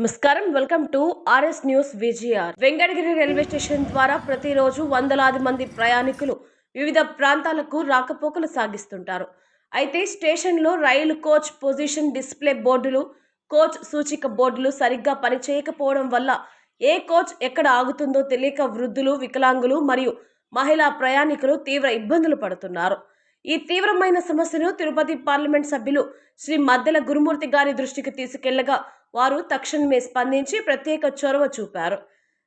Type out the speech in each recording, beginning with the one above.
నమస్కారం, welcome to RS news VGR. Venkatagiri railway station ద్వారా ప్రతిరోజు వందలాది మంది ప్రయాణికులు వివిధ ప్రాంతాలకు రాకపోకలు సాగిస్తుంటారు. అయితే స్టేషన్లో రైలు కోచ్ పొజిషన్ డిస్ప్లే బోర్డులు, కోచ్ సూచిక బోర్డులు సరిగ్గా పనిచేయకపోవడం వల్ల ఏ కోచ్ ఎక్కడ ఆగుతుందో తెలియక వృద్ధులు, వికలాంగులు మరియు మహిళా ప్రయాణికులు తీవ్ర ఇబ్బందులు పడుతున్నారు. ఈ తీవ్రమైన సమస్యను తిరుపతి పార్లమెంట్ సభ్యులు శ్రీ మద్దెల గురుమూర్తి గారి దృష్టికి తీసుకెళ్లగా వారు తక్షణమే స్పందించి ప్రత్యేక చొరవ చూపారు.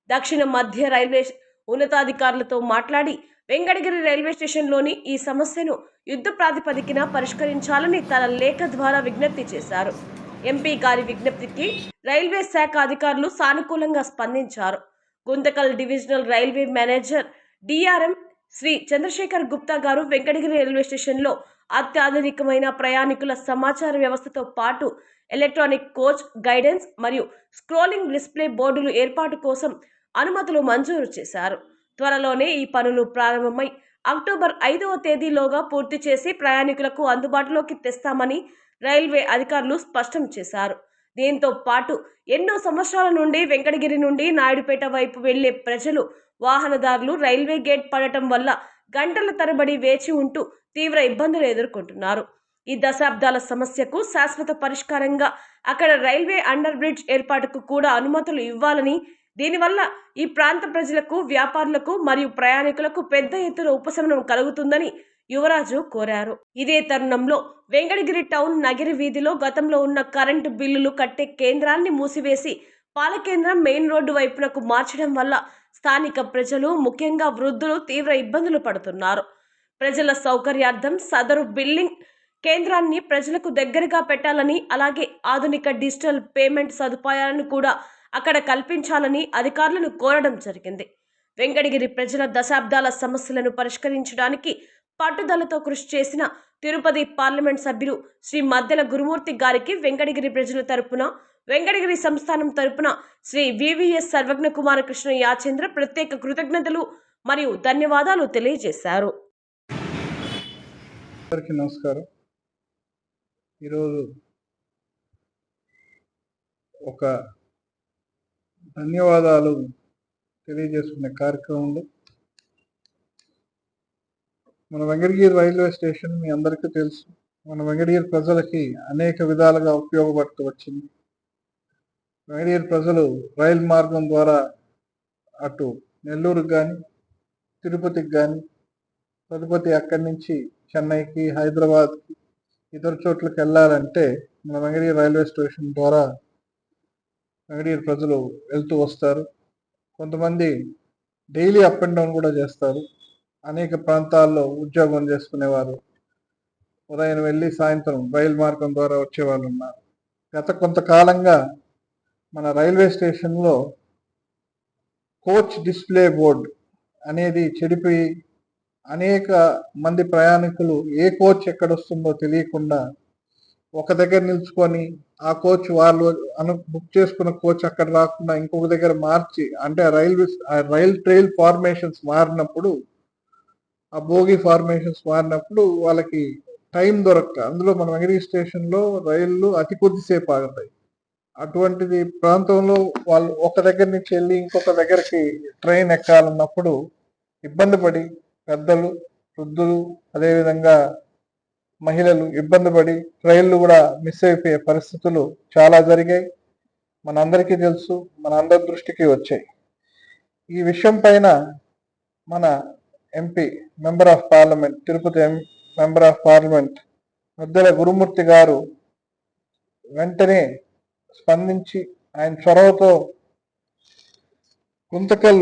దక్షిణ మధ్య రైల్వే ఉన్నతాధికారులతో మాట్లాడి వెంకటగిరి రైల్వే స్టేషన్లోని ఈ సమస్యను యుద్ధ ప్రాతిపదికన పరిష్కరించాలని తన లేఖ ద్వారా విజ్ఞప్తి చేశారు. ఎంపీ గారి విజ్ఞప్తికి రైల్వే శాఖ అధికారులు సానుకూలంగా స్పందించారు. Guntakal divisional railway manager DRM Shri Chandrasekhar Gupta గారు వెంకటగిరి రైల్వే స్టేషన్లో అత్యాధునికమైన ప్రయాణికుల సమాచార వ్యవస్థతో పాటు ఎలక్ట్రానిక్ కోచ్ గైడెన్స్ మరియు స్క్రోలింగ్ డిస్ప్లే బోర్డులు ఏర్పాటు కోసం అనుమతులు మంజూరు చేశారు. త్వరలోనే ఈ పనులు ప్రారంభమై అక్టోబర్ 5వ తేదీలోగా పూర్తి చేసి ప్రయాణికులకు అందుబాటులోకి తెస్తామని రైల్వే అధికారులు స్పష్టం చేశారు. దీంతో పాటు ఎన్నో సంవత్సరాల నుండి వెంకటగిరి నుండి నాయుడుపేట వైపు వెళ్లే ప్రజలు, వాహనదారులు రైల్వే గేట్ పడటం వల్ల గంటల తరబడి వేచి ఉంటూ తీవ్ర ఇబ్బందులు ఎదుర్కొంటున్నారు. ఈ దశాబ్దాల సమస్యకు శాశ్వత పరిష్కారంగా అక్కడ రైల్వే అండర్ బ్రిడ్జ్ ఏర్పాటుకు కూడా అనుమతులు ఇవ్వాలని, దీనివల్ల ఈ ప్రాంత ప్రజలకు, వ్యాపారులకు మరియు ప్రయాణికులకు పెద్ద ఎత్తున ఉపశమనం కలుగుతుందని యువరాజు కోరారు. ఇదే తరుణంలో వెంకటగిరి టౌన్ నగిరి వీధిలో గతంలో ఉన్న కరెంటు బిల్లులు కట్టే కేంద్రాన్ని మూసివేసి పాలకేంద్రం మెయిన్ రోడ్డు వైపునకు మార్చడం వల్ల స్థానిక ప్రజలు, ముఖ్యంగా వృద్ధులు తీవ్ర ఇబ్బందులు పడుతున్నారు. ప్రజల సౌకర్యార్థం సదరు బిల్లింగ్ కేంద్రాన్ని ప్రజలకు దగ్గరగా పెట్టాలని, అలాగే ఆధునిక డిజిటల్ పేమెంట్ సదుపాయాలను కూడా అక్కడ కల్పించాలని అధికారులను కోరడం జరిగింది. వెంకటగిరి ప్రజల దశాబ్దాల సమస్యలను పరిష్కరించడానికి పట్టుదలతో కృషి చేసిన తిరుపతి పార్లమెంట్ సభ్యులు శ్రీ మద్దెల గురుమూర్తి గారికి వెంకటగిరి ప్రజల తరపున, వెంకటగిరి సంస్థానం తరపున శ్రీ వివిఎస్ సర్వజ్ఞ కుమార కృష్ణ యాచంద్ర ప్రత్యేక కృతజ్ఞతలు మరియు ధన్యవాదాలు తెలియజేశారు. నమస్కారం. ఈరోజు ఒక ధన్యవాదాలు తెలియజేసుకునే కార్యక్రమంలో మన వెంకటగిరి రైల్వే స్టేషన్ మీ అందరికీ తెలుసు. మన వెంకటగిరి ప్రజలకి అనేక విధాలుగా ఉపయోగపడుతూ వచ్చింది. వెంకటగిరి ప్రజలు రైలు మార్గం ద్వారా అటు నెల్లూరుకి కానీ, తిరుపతికి కానీ, తిరుపతి అక్కడి నుంచి చెన్నైకి, హైదరాబాద్కి, ఇతర చోట్లకి వెళ్ళాలంటే మన వెంకటగిరి రైల్వే స్టేషన్ ద్వారా వెంకటగిరి ప్రజలు వెళ్తూ వస్తారు. కొంతమంది డైలీ అప్ అండ్ డౌన్ కూడా చేస్తారు. అనేక ప్రాంతాల్లో ఉద్యోగం చేసుకునేవారు ఉదయం వెళ్ళి సాయంత్రం రైలు మార్గం ద్వారా వచ్చేవాళ్ళు ఉన్నారు. గత కొంతకాలంగా మన రైల్వే స్టేషన్లో కోచ్ డిస్ప్లే బోర్డ్ అనేది చెడిపోయి అనేక మంది ప్రయాణికులు ఏ కోచ్ ఎక్కడొస్తుందో తెలియకుండా ఒక దగ్గర నిల్చుకొని ఆ కోచ్ వాళ్ళు బుక్ చేసుకున్న కోచ్ అక్కడ రాకుండా ఇంకొక దగ్గర మార్చి, అంటే రైల్ ట్రైల్ ఫార్మేషన్స్ మారినప్పుడు, ఆ బోగి ఫార్మేషన్స్ మారినప్పుడు వాళ్ళకి టైం దొరక్క, అందులో మన వెంకటగిరి స్టేషన్లో రైళ్లు అతి కొద్దిసేపు ఆగుతాయి. అటువంటిది ప్రాంతంలో వాళ్ళు ఒక దగ్గర నుంచి వెళ్ళి ఇంకొక దగ్గరికి ట్రైన్ ఎక్కాలన్నప్పుడు ఇబ్బంది పడి పెద్దలు, వృద్ధులు, అదేవిధంగా మహిళలు ఇబ్బంది పడి రైళ్లు కూడా మిస్ అయిపోయే పరిస్థితులు చాలా జరిగాయి. మనందరికీ తెలుసు, మన అందరి దృష్టికి వచ్చాయి. ఈ విషయం పైన మన MP, member of parliament, Tirupati member of parliament Maddela Gurumurthy గారు వెంటనే స్పందించి ఆయన చొరవతో Guntakal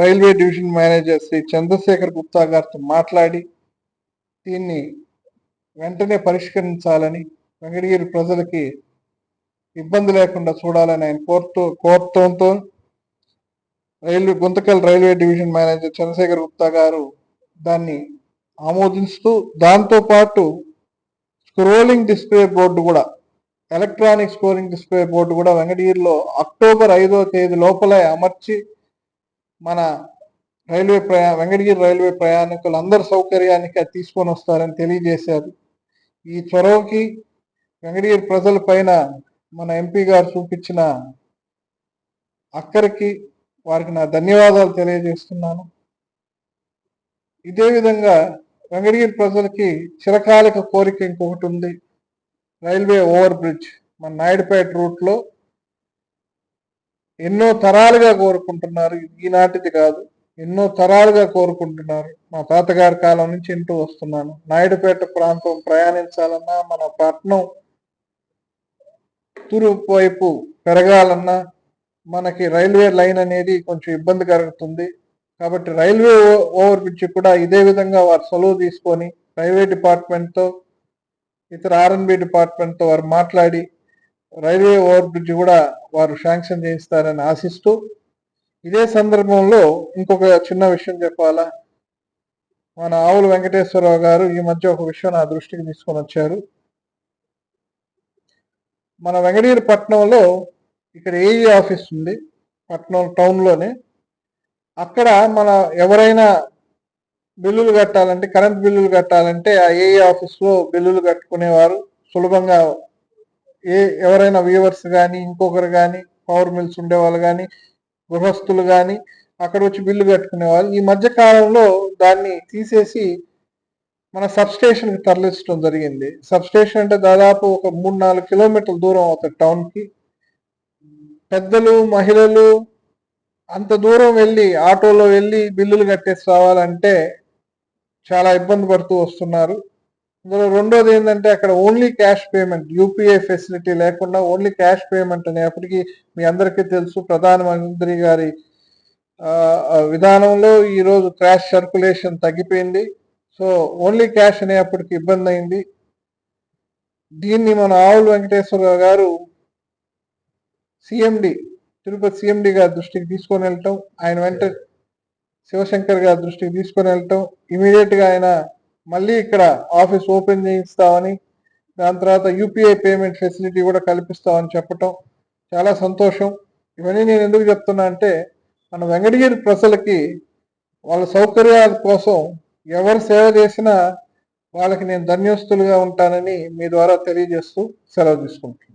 railway division manager Shri Chandrasekhar Gupta గారితో మాట్లాడి దీన్ని వెంటనే పరిష్కరించాలని, వెంకటగిరి ప్రజలకి ఇబ్బంది లేకుండా చూడాలని ఆయన కోరటంతో Guntakal railway division manager Chandrasekhar Gupta గారు దాన్ని ఆమోదిస్తూ, దాంతోపాటు స్క్రోలింగ్ డిస్ప్లే బోర్డు కూడా, ఎలక్ట్రానిక్ స్క్రోలింగ్ డిస్ప్లే బోర్డు కూడా వెంకటగిరిలో అక్టోబర్ 5వ తేదీ లోపలే అమర్చి మన వెంకటగిరి రైల్వే ప్రయాణికులు అందరి సౌకర్యానికి తీసుకొని వస్తారని తెలియజేశారు. ఈ చొరవకి వెంకటగిరి ప్రజల పైన మన ఎంపీ గారు చూపించిన అక్కరికి వారికి నా ధన్యవాదాలు తెలియజేస్తున్నాను. ఇదే విధంగా వెంకటగిరి ప్రజలకి చిరకాలిక కోరిక ఇంకొకటి ఉంది. రైల్వే ఓవర్ బ్రిడ్జ్ మన నాయుడుపేట రూట్లో ఎన్నో తరాలుగా కోరుకుంటున్నారు. ఈనాటిది కాదు, ఎన్నో తరాలుగా కోరుకుంటున్నారు. మా తాతగారి కాలం నుంచి వింటూ వస్తున్నాను. నాయుడుపేట ప్రాంతం ప్రయాణించాలన్నా, మన పట్నం తూర్పు వైపు పెరగాలన్నా మనకి రైల్వే లైన్ అనేది కొంచెం ఇబ్బంది కలుగుతుంది. కాబట్టి రైల్వే ఓవర్ బ్రిడ్జ్ కూడా ఇదే విధంగా వారు సొలువు తీసుకొని రైల్వే డిపార్ట్మెంట్తో, ఇతర ఆర్ఎన్బి డిపార్ట్మెంట్తో వారు మాట్లాడి రైల్వే ఓవర్ బ్రిడ్జ్ కూడా వారు శాంక్షన్ చేయిస్తారని ఆశిస్తూ, ఇదే సందర్భంలో ఇంకొక చిన్న విషయం చెప్పాలా. మన ఆవుల వెంకటేశ్వరరావు గారు ఈ మధ్య ఒక విషయం నా దృష్టికి తీసుకొని వచ్చారు. మన వెంకటగిరి పట్టణంలో ఇక్కడ ఏఈ ఆఫీస్ ఉంది, పట్టణం టౌన్లోనే. అక్కడ మన ఎవరైనా బిల్లులు కట్టాలంటే, కరెంట్ బిల్లులు కట్టాలంటే ఆ ఏఈ ఆఫీస్లో బిల్లులు కట్టుకునేవారు సులభంగా. ఎవరైనా వ్యూవర్స్ కానీ, ఇంకొకరు కానీ, పవర్ మిల్స్ ఉండేవాళ్ళు కానీ, గృహస్థులు కానీ అక్కడ వచ్చి బిల్లు కట్టుకునేవాళ్ళు. ఈ మధ్య కాలంలో దాన్ని తీసేసి మన సబ్స్టేషన్కి తరలించడం జరిగింది. సబ్స్టేషన్ అంటే దాదాపు ఒక 3-4 కిలోమీటర్ల దూరం అవుతుంది టౌన్కి. పెద్దలు, మహిళలు అంత దూరం వెళ్ళి ఆటోలో వెళ్ళి బిల్లులు కట్టేసి రావాలంటే చాలా ఇబ్బంది పడుతూ వస్తున్నారు. ఇందులో రెండోది ఏంటంటే అక్కడ only cash payment, UPI facility లేకుండా ఓన్లీ క్యాష్ పేమెంట్ అనేప్పటికీ మీ అందరికీ తెలుసు, ప్రధానమంత్రి గారి విధానంలో ఈరోజు క్యాష్ సర్క్యులేషన్ తగ్గిపోయింది. సో ఓన్లీ క్యాష్ అనేప్పటికీ ఇబ్బంది అయింది. దీన్ని మన ఆవుల వెంకటేశ్వరరావు గారు సిఎండి, తిరుపతి సిఎండి గారి దృష్టికి తీసుకొని వెళ్ళటం, ఆయన వెంట శివశంకర్ గారి దృష్టికి తీసుకొని వెళ్ళటం, ఇమీడియట్గా ఆయన మళ్ళీ ఇక్కడ ఆఫీస్ ఓపెన్ చేయిస్తామని, దాని తర్వాత యూపీఐ పేమెంట్ ఫెసిలిటీ కూడా కల్పిస్తామని చెప్పటం చాలా సంతోషం. ఇవన్నీ నేను ఎందుకు చెప్తున్నా అంటే, మన వెంకటగిరి ప్రజలకి వాళ్ళ సౌకర్యాల కోసం ఎవరు సేవ చేసినా వాళ్ళకి నేను ధన్యస్తులుగా ఉంటానని మీ ద్వారా తెలియజేస్తూ సెలవు తీసుకుంటాను.